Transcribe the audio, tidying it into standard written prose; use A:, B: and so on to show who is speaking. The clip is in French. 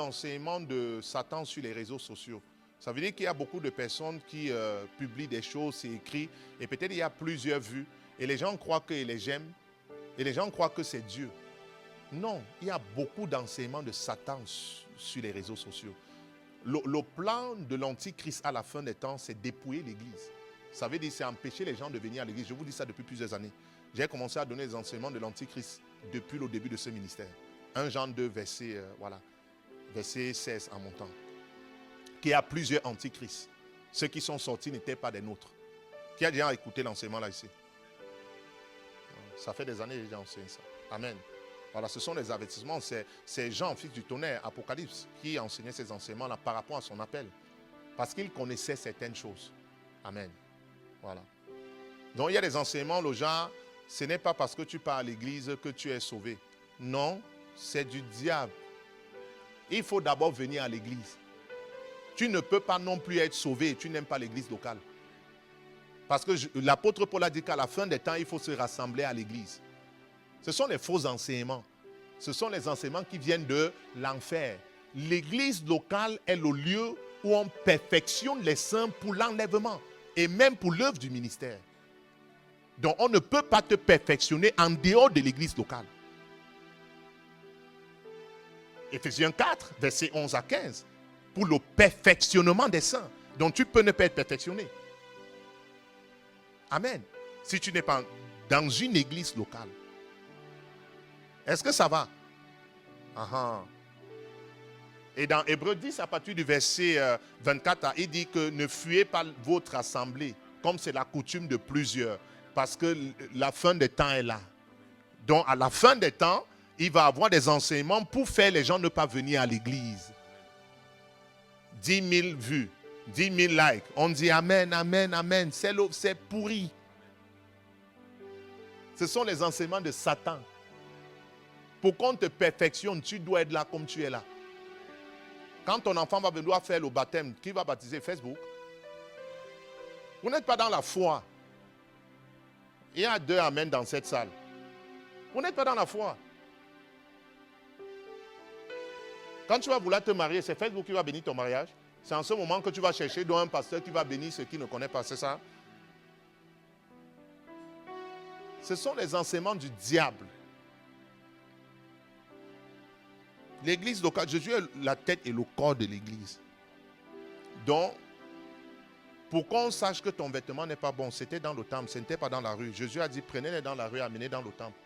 A: L'enseignement de Satan sur les réseaux sociaux. Ça veut dire qu'il y a beaucoup de personnes qui publient des choses, c'est écrit, et peut-être il y a plusieurs vues, et les gens croient qu'ils les aiment, et les gens croient que c'est Dieu. Non, il y a beaucoup d'enseignements de Satan sur les réseaux sociaux. Le plan de l'Antichrist à la fin des temps, c'est dépouiller l'Église. Ça veut dire c'est empêcher les gens de venir à l'Église. Je vous dis ça depuis plusieurs années. J'ai commencé à donner les enseignements de l'Antichrist depuis le début de ce ministère. 1 Jean 2, verset, verset 16 en montant. Qu'il y a plusieurs antichrists. Ceux qui sont sortis n'étaient pas des nôtres. Qui a déjà écouté l'enseignement là ici? Ça fait des années que j'ai enseigné ça. Amen. Voilà, ce sont les avertissements. C'est Jean, fils du tonnerre, Apocalypse, qui enseignait ces enseignements-là par rapport à son appel. Parce qu'il connaissait certaines choses. Amen. Voilà. Donc il y a des enseignements, le genre, ce n'est pas parce que tu pars à l'église que tu es sauvé. Non, c'est du diable. Il faut d'abord venir à l'église. Tu ne peux pas non plus être sauvé et tu n'aimes pas l'église locale. Parce que l'apôtre Paul a dit qu'à la fin des temps, il faut se rassembler à l'église. Ce sont les faux enseignements. Ce sont les enseignements qui viennent de l'enfer. L'église locale est le lieu où on perfectionne les saints pour l'enlèvement et même pour l'œuvre du ministère. Donc on ne peut pas te perfectionner en dehors de l'église locale. Éphésiens 4, versets 11 à 15. Pour le perfectionnement des saints. Donc tu peux ne pas être perfectionné. Amen. Si tu n'es pas dans une église locale. Est-ce que ça va? Et dans Hébreux 10, à partir du verset 24, il dit que ne fuyez pas votre assemblée, comme c'est la coutume de plusieurs, parce que la fin des temps est là. Donc à la fin des temps, il va y avoir des enseignements pour faire les gens ne pas venir à l'église. 10 000 vues, 10 000 likes. On dit amen, amen, amen. C'est pourri. Ce sont les enseignements de Satan. Pour qu'on te perfectionne, tu dois être là comme tu es là. Quand ton enfant va venir faire le baptême, qui va baptiser? Facebook? Vous n'êtes pas dans la foi. Il y a 2 amen dans cette salle. Vous n'êtes pas dans la foi. Quand tu vas vouloir te marier, c'est Facebook qui va bénir ton mariage. C'est en ce moment que tu vas chercher un pasteur qui va bénir ceux qui ne connaissent pas, c'est ça? Ce sont les enseignements du diable. L'église locale, Jésus est la tête et le corps de l'église. Donc, pour qu'on sache que ton vêtement n'est pas bon, c'était dans le temple, ce n'était pas dans la rue. Jésus a dit, prenez-les dans la rue, amenez-les dans le temple.